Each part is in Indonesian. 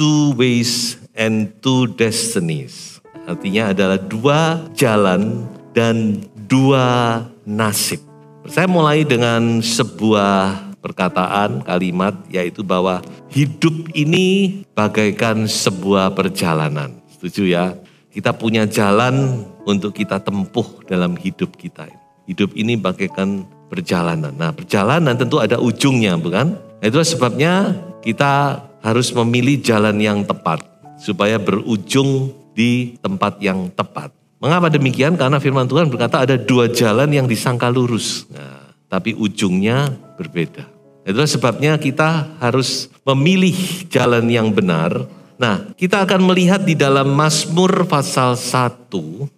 Two ways and two destinies. Artinya adalah dua jalan dan dua nasib. Saya mulai dengan sebuah perkataan, kalimat, yaitu bahwa hidup ini bagaikan sebuah perjalanan. Setuju ya? Kita punya jalan untuk kita tempuh dalam hidup kita. Hidup ini bagaikan perjalanan. Nah, perjalanan tentu ada ujungnya, bukan? Itulah sebabnya kita harus memilih jalan yang tepat supaya berujung di tempat yang tepat. Mengapa demikian? Karena firman Tuhan berkata ada dua jalan yang disangka lurus, nah, tapi ujungnya berbeda. Itulah sebabnya kita harus memilih jalan yang benar. Nah, kita akan melihat di dalam Mazmur pasal 1,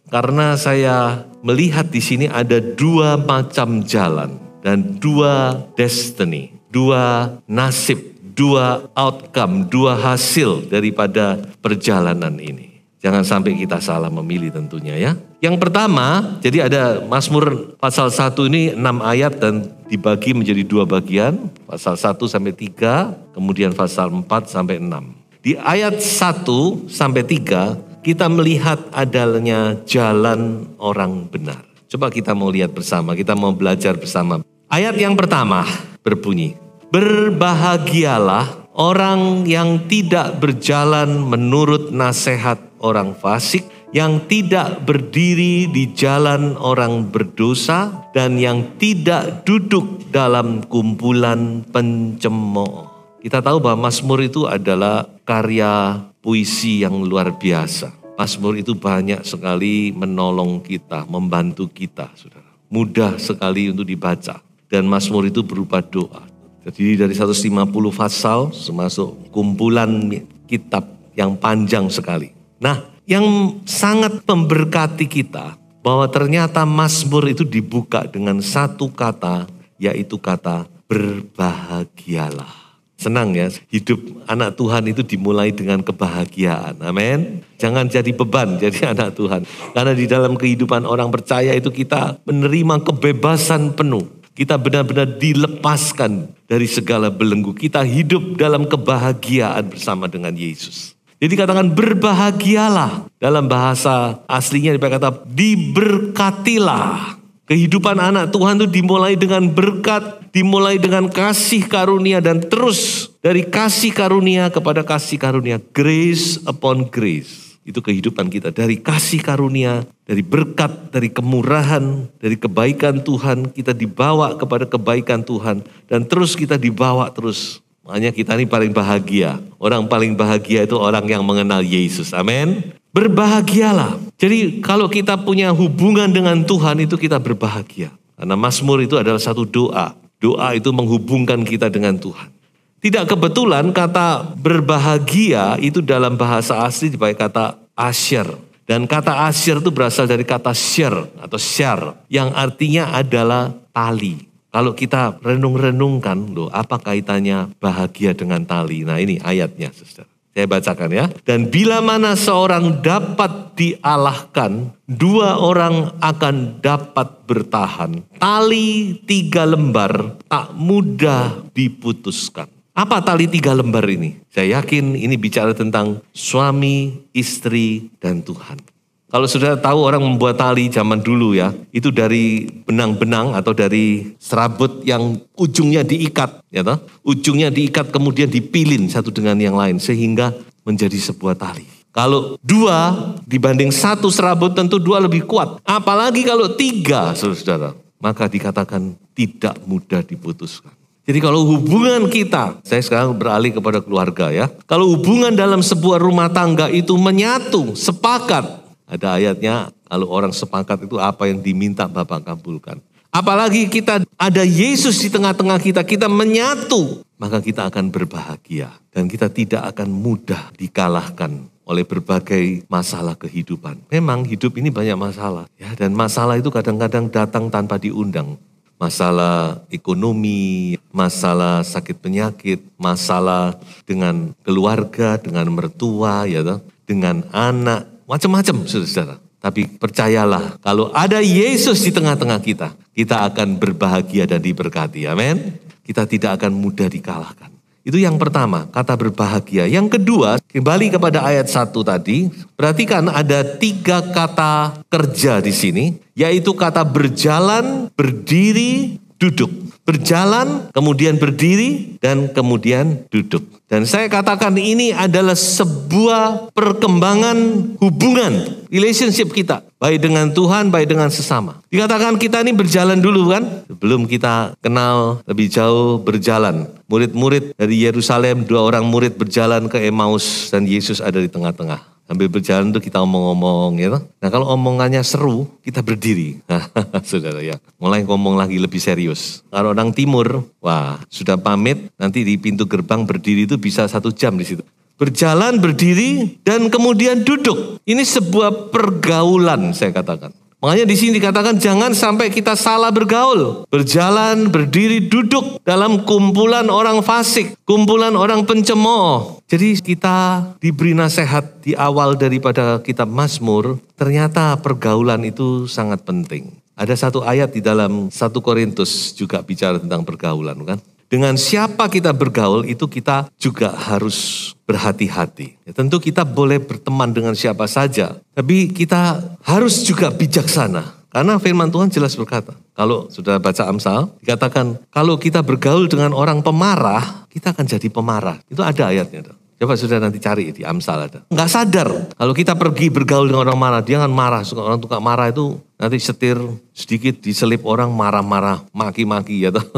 karena saya melihat di sini ada dua macam jalan dan dua destiny, dua nasib, dua outcome, dua hasil daripada perjalanan ini. Jangan sampai kita salah memilih tentunya ya. Yang pertama, jadi ada Mazmur pasal 1 ini 6 ayat dan dibagi menjadi dua bagian. Pasal 1 sampai 3, kemudian pasal 4 sampai 6. Di ayat 1 sampai 3, kita melihat adanya jalan orang benar. Coba kita mau lihat bersama, kita mau belajar bersama. Ayat yang pertama berbunyi, berbahagialah orang yang tidak berjalan menurut nasihat orang fasik, yang tidak berdiri di jalan orang berdosa, dan yang tidak duduk dalam kumpulan pencemooh. Kita tahu bahwa Mazmur itu adalah karya puisi yang luar biasa. Mazmur itu banyak sekali menolong kita, membantu kita, saudara. Mudah sekali untuk dibaca. Dan Mazmur itu berupa doa. Jadi dari 150 pasal, termasuk kumpulan kitab yang panjang sekali. Nah, yang sangat memberkati kita, bahwa ternyata Mazmur itu dibuka dengan satu kata, yaitu kata berbahagialah. Senang ya, hidup anak Tuhan itu dimulai dengan kebahagiaan. Amin. Jangan jadi beban jadi anak Tuhan. Karena di dalam kehidupan orang percaya itu kita menerima kebebasan penuh. Kita benar-benar dilepaskan dari segala belenggu. Kita hidup dalam kebahagiaan bersama dengan Yesus. Jadi katakan berbahagialah. Dalam bahasa aslinya dikata diberkatilah. Kehidupan anak Tuhan itu dimulai dengan berkat, dimulai dengan kasih karunia, dan terus dari kasih karunia kepada kasih karunia. Grace upon grace. Itu kehidupan kita. Dari kasih karunia, dari berkat, dari kemurahan, dari kebaikan Tuhan. Kita dibawa kepada kebaikan Tuhan. Dan terus kita dibawa terus. Makanya kita ini paling bahagia. Orang paling bahagia itu orang yang mengenal Yesus. Amin. Berbahagialah. Jadi kalau kita punya hubungan dengan Tuhan itu kita berbahagia. Karena Mazmur itu adalah satu doa. Doa itu menghubungkan kita dengan Tuhan. Tidak kebetulan kata berbahagia itu dalam bahasa asli dipakai kata asyir. Dan kata asyir itu berasal dari kata syir atau syar. Yang artinya adalah tali. Kalau kita renung-renungkan, loh, apa kaitannya bahagia dengan tali? Nah ini ayatnya, saudara. Saya bacakan ya. Dan bila mana seorang dapat dialahkan, dua orang akan dapat bertahan. Tali 3 lembar tak mudah diputuskan. Apa tali 3 lembar ini? Saya yakin ini bicara tentang suami, istri, dan Tuhan. Kalau sudah tahu orang membuat tali zaman dulu ya, itu dari benang-benang atau dari serabut yang ujungnya diikat, ya toh? Ujungnya diikat kemudian dipilin satu dengan yang lain sehingga menjadi sebuah tali. Kalau 2 dibanding 1 serabut tentu 2 lebih kuat. Apalagi kalau 3, saudara, maka dikatakan tidak mudah diputuskan. Jadi kalau hubungan kita, saya sekarang beralih kepada keluarga ya. Kalau hubungan dalam sebuah rumah tangga itu menyatu, sepakat. Ada ayatnya, kalau orang sepakat itu apa yang diminta Bapak kabulkan. Apalagi kita ada Yesus di tengah-tengah kita, kita menyatu, maka kita akan berbahagia. Dan kita tidak akan mudah dikalahkan oleh berbagai masalah kehidupan. Memang hidup ini banyak masalah, ya, dan masalah itu kadang-kadang datang tanpa diundang. Masalah ekonomi, masalah sakit penyakit, masalah dengan keluarga, dengan mertua, ya, dengan anak, macam-macam, saudara-saudara. Tapi percayalah, kalau ada Yesus di tengah-tengah kita, kita akan berbahagia dan diberkati. Amin. Kita tidak akan mudah dikalahkan. Itu yang pertama, kata berbahagia. Yang kedua, kembali kepada ayat 1 tadi, perhatikan ada 3 kata kerja di sini, yaitu kata berjalan, berdiri, duduk. Berjalan, kemudian berdiri, dan kemudian duduk. Dan saya katakan ini adalah sebuah perkembangan hubungan, relationship kita. Baik dengan Tuhan, baik dengan sesama. Dikatakan kita ini berjalan dulu kan. Sebelum kita kenal lebih jauh, berjalan. Murid-murid dari Yerusalem, 2 orang murid berjalan ke Emmaus dan Yesus ada di tengah-tengah. Sambil berjalan tuh kita ngomong-ngomong, ya. Nah kalau omongannya seru, kita berdiri. Saudara ya, mulai ngomong lagi lebih serius. Kalau orang timur, wah sudah pamit, nanti di pintu gerbang berdiri itu bisa 1 jam di situ. Berjalan, berdiri, dan kemudian duduk. Ini sebuah pergaulan saya katakan. Makanya di sini dikatakan jangan sampai kita salah bergaul. Berjalan, berdiri, duduk dalam kumpulan orang fasik, kumpulan orang pencemooh. Jadi kita diberi nasihat di awal daripada kitab Mazmur, ternyata pergaulan itu sangat penting. Ada satu ayat di dalam 1 Korintus juga bicara tentang pergaulan, kan? Dengan siapa kita bergaul itu kita juga harus berhati-hati. Ya, tentu kita boleh berteman dengan siapa saja, tapi kita harus juga bijaksana. Karena firman Tuhan jelas berkata, kalau sudah baca Amsal, dikatakan kalau kita bergaul dengan orang pemarah, kita akan jadi pemarah. Itu ada ayatnya. Coba sudah nanti cari di Amsal ada. Nggak sadar, kalau kita pergi bergaul dengan orang marah, dia akan marah. Orang tukang marah itu nanti setir sedikit diselip orang marah-marah, maki-maki ya toh.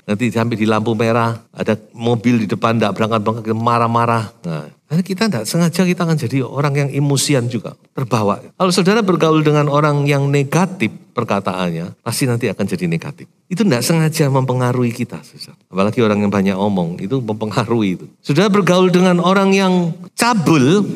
Nanti sampai di lampu merah, ada mobil di depan, tidak berangkat-berangkat, marah-marah. Nah, kita tidak sengaja kita akan jadi orang yang emosian juga, terbawa. Kalau saudara bergaul dengan orang yang negatif perkataannya, pasti nanti akan jadi negatif. Itu tidak sengaja mempengaruhi kita. Saudara. Apalagi orang yang banyak omong, itu mempengaruhi itu. Saudara bergaul dengan orang yang cabul,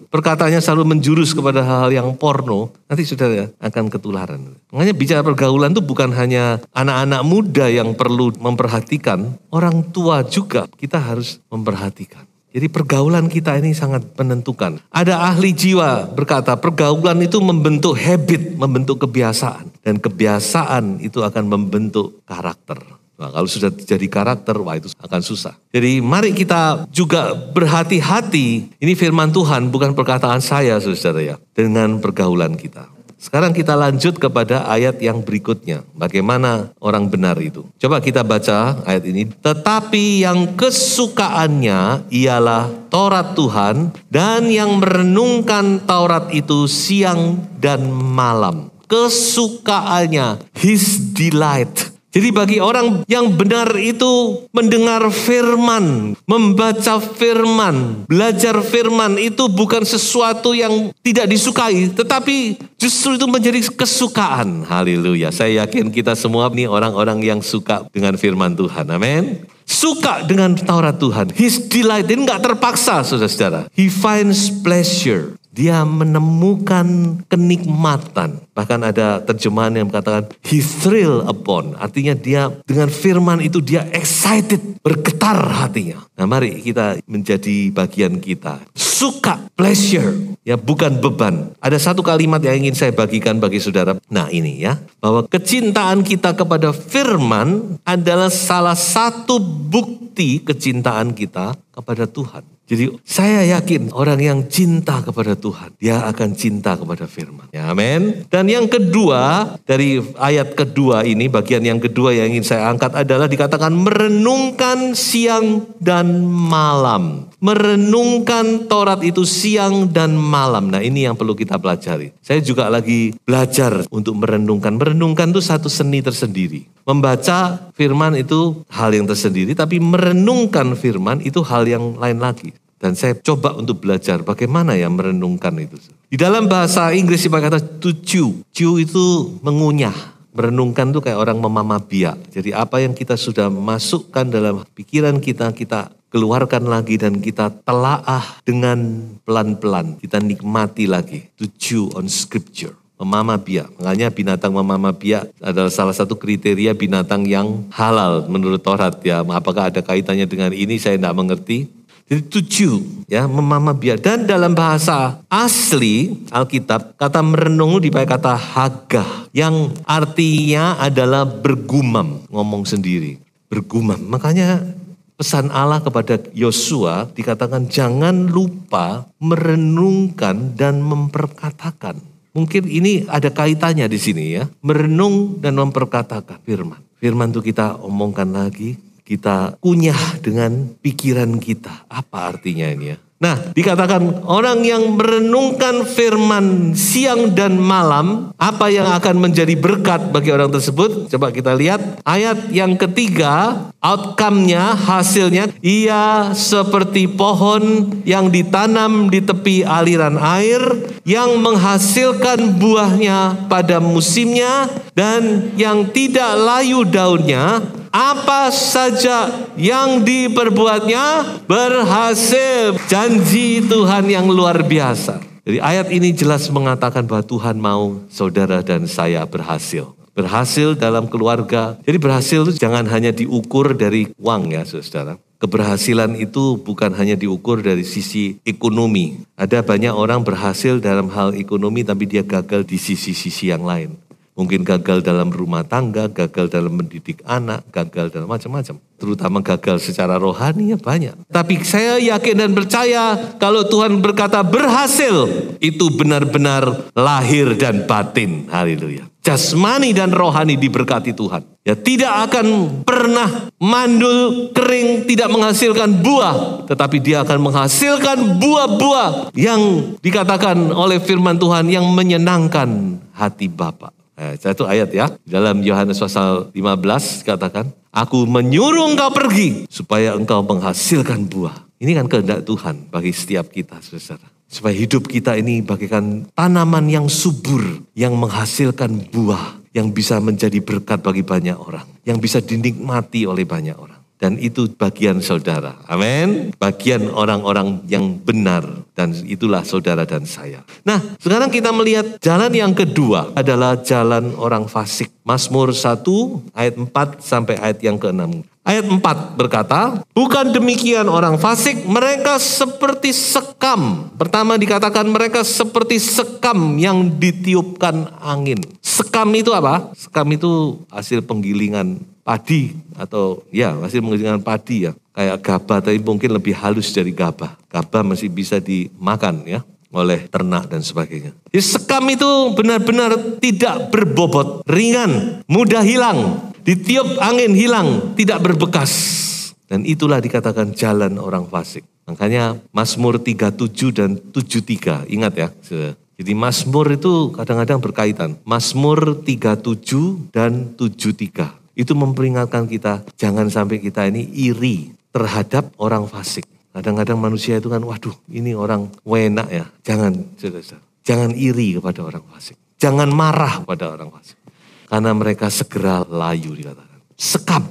perkataannya selalu menjurus kepada hal-hal yang porno, nanti saudara akan ketularan. Makanya bicara pergaulan itu bukan hanya anak-anak muda yang perlu memperhatikan, orang tua juga kita harus memperhatikan. Jadi pergaulan kita ini sangat menentukan. Ada ahli jiwa berkata pergaulan itu membentuk habit, membentuk kebiasaan. Dan kebiasaan itu akan membentuk karakter. Nah, kalau sudah jadi karakter, wah itu akan susah. Jadi mari kita juga berhati-hati. Ini firman Tuhan, bukan perkataan saya, saudara ya. Dengan pergaulan kita. Sekarang kita lanjut kepada ayat yang berikutnya. Bagaimana orang benar itu? Coba kita baca ayat ini. Tetapi yang kesukaannya ialah Taurat Tuhan dan yang merenungkan Taurat itu siang dan malam. Kesukaannya, his delight. Jadi bagi orang yang benar itu mendengar firman, membaca firman, belajar firman itu bukan sesuatu yang tidak disukai, tetapi justru itu menjadi kesukaan. Haleluya. Saya yakin kita semua ini orang-orang yang suka dengan firman Tuhan. Amin. Suka dengan Taurat Tuhan. His delight, ini gak terpaksa saudara-saudara. He finds pleasure. Dia menemukan kenikmatan. Bahkan ada terjemahan yang mengatakan he thrill upon. Artinya dia dengan firman itu dia excited, bergetar hatinya. Nah mari kita menjadi bagian kita. Suka, pleasure, ya bukan beban. Ada satu kalimat yang ingin saya bagikan bagi saudara. Nah ini ya, bahwa kecintaan kita kepada firman adalah salah satu bukti kecintaan kita kepada Tuhan. Jadi saya yakin orang yang cinta kepada Tuhan, dia akan cinta kepada firman. Ya, amin. Dan yang kedua, dari ayat kedua ini, bagian yang kedua yang ingin saya angkat adalah dikatakan merenungkan siang dan malam. Merenungkan Taurat itu siang dan malam. Nah ini yang perlu kita pelajari. Saya juga lagi belajar untuk merenungkan. Merenungkan itu satu seni tersendiri. Membaca firman itu hal yang tersendiri, tapi merenungkan firman itu hal yang lain lagi. Dan saya coba untuk belajar bagaimana ya merenungkan itu. Di dalam bahasa Inggris dipakai kata to chew. Chew itu mengunyah. Merenungkan tuh kayak orang memama biak. Jadi apa yang kita sudah masukkan dalam pikiran kita, kita keluarkan lagi dan kita telaah dengan pelan-pelan. Kita nikmati lagi. To chew on scripture. Memama biak. Makanya binatang memama biak adalah salah satu kriteria binatang yang halal menurut Taurat ya. Apakah ada kaitannya dengan ini saya tidak mengerti. Jadi to chew, ya, memama biak. Dan dalam bahasa asli Alkitab, kata merenung dipakai kata hagah, yang artinya adalah bergumam, ngomong sendiri, bergumam. Makanya pesan Allah kepada Yosua dikatakan jangan lupa merenungkan dan memperkatakan. Mungkin ini ada kaitannya di sini ya, merenung dan memperkatakan firman. Firman itu kita omongkan lagi. Kita kunyah dengan pikiran kita. Apa artinya ini ya? Nah, dikatakan orang yang merenungkan firman siang dan malam, apa yang akan menjadi berkat bagi orang tersebut? Coba kita lihat ayat yang ketiga, outcome-nya, hasilnya, ia seperti pohon yang ditanam di tepi aliran air, yang menghasilkan buahnya pada musimnya, dan yang tidak layu daunnya. Apa saja yang diperbuatnya berhasil. Janji Tuhan yang luar biasa. Jadi ayat ini jelas mengatakan bahwa Tuhan mau saudara dan saya berhasil. Berhasil dalam keluarga. Jadi berhasil itu jangan hanya diukur dari uang ya saudara. Keberhasilan itu bukan hanya diukur dari sisi ekonomi. Ada banyak orang berhasil dalam hal ekonomi tapi dia gagal di sisi-sisi yang lain. Mungkin gagal dalam rumah tangga, gagal dalam mendidik anak, gagal dalam macam-macam. Terutama gagal secara rohani ya banyak. Tapi saya yakin dan percaya kalau Tuhan berkata berhasil, itu benar-benar lahir dan batin. Haleluya. Jasmani dan rohani diberkati Tuhan. Ya tidak akan pernah mandul, kering, tidak menghasilkan buah. Tetapi dia akan menghasilkan buah-buah yang dikatakan oleh firman Tuhan yang menyenangkan hati Bapa. Satu ayat ya, dalam Yohanes pasal 15 katakan, aku menyuruh engkau pergi supaya engkau menghasilkan buah. Ini kan kehendak Tuhan bagi setiap kita, saudara. Supaya hidup kita ini bagaikan tanaman yang subur, yang menghasilkan buah, yang bisa menjadi berkat bagi banyak orang, yang bisa dinikmati oleh banyak orang. Dan itu bagian saudara. Amin. Bagian orang-orang yang benar. Dan itulah saudara dan saya. Nah, sekarang kita melihat jalan yang kedua adalah jalan orang fasik. Mazmur 1 ayat 4 sampai ayat yang ke-6. Ayat 4 berkata, bukan demikian orang fasik, mereka seperti sekam. Pertama dikatakan mereka seperti sekam yang ditiupkan angin. Sekam itu apa? Sekam itu hasil penggilingan padi atau ya hasil penggilingan padi ya. Kayak gabah tapi mungkin lebih halus dari gabah. Gabah masih bisa dimakan ya oleh ternak dan sebagainya. Jadi sekam itu benar-benar tidak berbobot, ringan, mudah hilang. Ditiup angin hilang, tidak berbekas. Dan itulah dikatakan jalan orang fasik. Makanya Mazmur 37 dan 73, ingat ya. Jadi Mazmur itu kadang-kadang berkaitan. Mazmur 37 dan 73. Itu memperingatkan kita, jangan sampai kita ini iri terhadap orang fasik. Kadang-kadang manusia itu kan, waduh ini orang wenak ya. Jangan iri kepada orang fasik. Jangan marah kepada orang fasik. Karena mereka segera layu dikatakan. Sekam.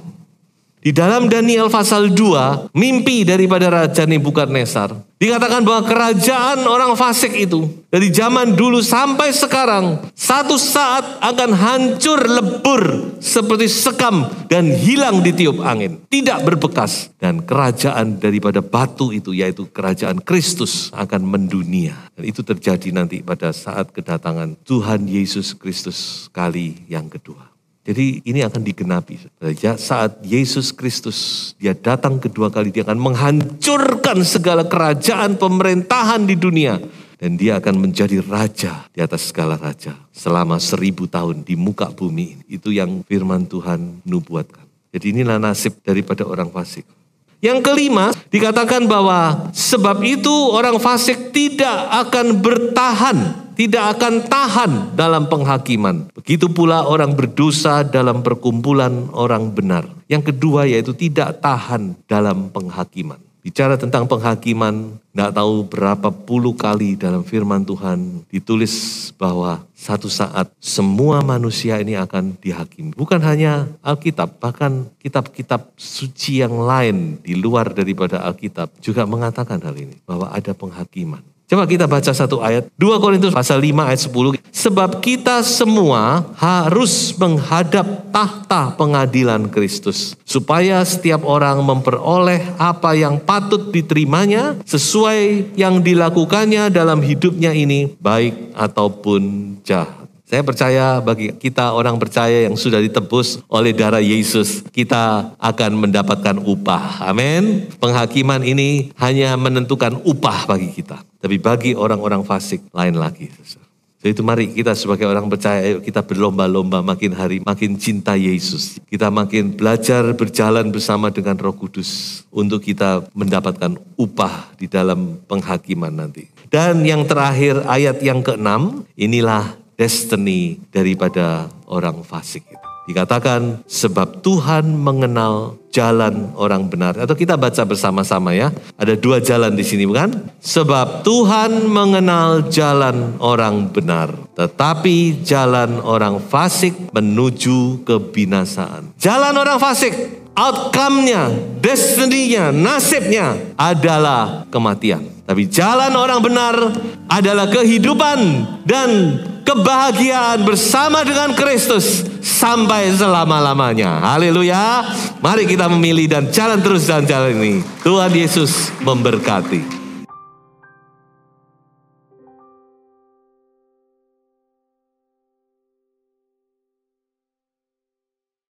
Di dalam Daniel pasal 2, mimpi daripada Raja Nebukadnezar. Dikatakan bahwa kerajaan orang fasik itu, dari zaman dulu sampai sekarang, satu saat akan hancur lebur seperti sekam dan hilang ditiup angin. Tidak berbekas. Dan kerajaan daripada batu itu, yaitu kerajaan Kristus akan mendunia. Dan itu terjadi nanti pada saat kedatangan Tuhan Yesus Kristus kali yang kedua. Jadi ini akan digenapi. Saat Yesus Kristus dia datang kedua kali, dia akan menghancurkan segala kerajaan pemerintahan di dunia. Dan dia akan menjadi raja di atas segala raja selama 1000 tahun di muka bumi ini. Itu yang firman Tuhan nubuatkan. Jadi inilah nasib daripada orang fasik. Yang kelima, dikatakan bahwa sebab itu orang fasik tidak akan bertahan, tidak akan tahan dalam penghakiman. Begitu pula orang berdosa dalam perkumpulan orang benar. Yang kedua yaitu tidak tahan dalam penghakiman. Bicara tentang penghakiman, tidak tahu berapa puluh kali dalam firman Tuhan ditulis bahwa satu saat semua manusia ini akan dihakimi. Bukan hanya Alkitab, bahkan kitab-kitab suci yang lain di luar daripada Alkitab juga mengatakan hal ini, bahwa ada penghakiman. Coba kita baca satu ayat, 2 Korintus pasal 5 ayat 10. Sebab kita semua harus menghadap tahta pengadilan Kristus, supaya setiap orang memperoleh apa yang patut diterimanya sesuai yang dilakukannya dalam hidupnya ini, baik ataupun jahat. Saya percaya bagi kita orang percaya yang sudah ditebus oleh darah Yesus, kita akan mendapatkan upah. Amin. Penghakiman ini hanya menentukan upah bagi kita. Tapi bagi orang-orang fasik lain lagi. Jadi itu mari kita sebagai orang percaya, ayo kita berlomba-lomba makin hari makin cinta Yesus. Kita makin belajar berjalan bersama dengan Roh Kudus untuk kita mendapatkan upah di dalam penghakiman nanti. Dan yang terakhir ayat yang ke-6, inilah destiny daripada orang fasik. Dikatakan sebab Tuhan mengenal jalan orang benar. Atau kita baca bersama-sama ya. Ada 2 jalan di sini bukan? Sebab Tuhan mengenal jalan orang benar, tetapi jalan orang fasik menuju kebinasaan. Jalan orang fasik, outcome-nya, destiny-nya, nasibnya adalah kematian. Tapi jalan orang benar adalah kehidupan dan kebahagiaan bersama dengan Kristus sampai selama-lamanya. Haleluya. Mari kita memilih dan jalan terus dalam jalan ini. Tuhan Yesus memberkati.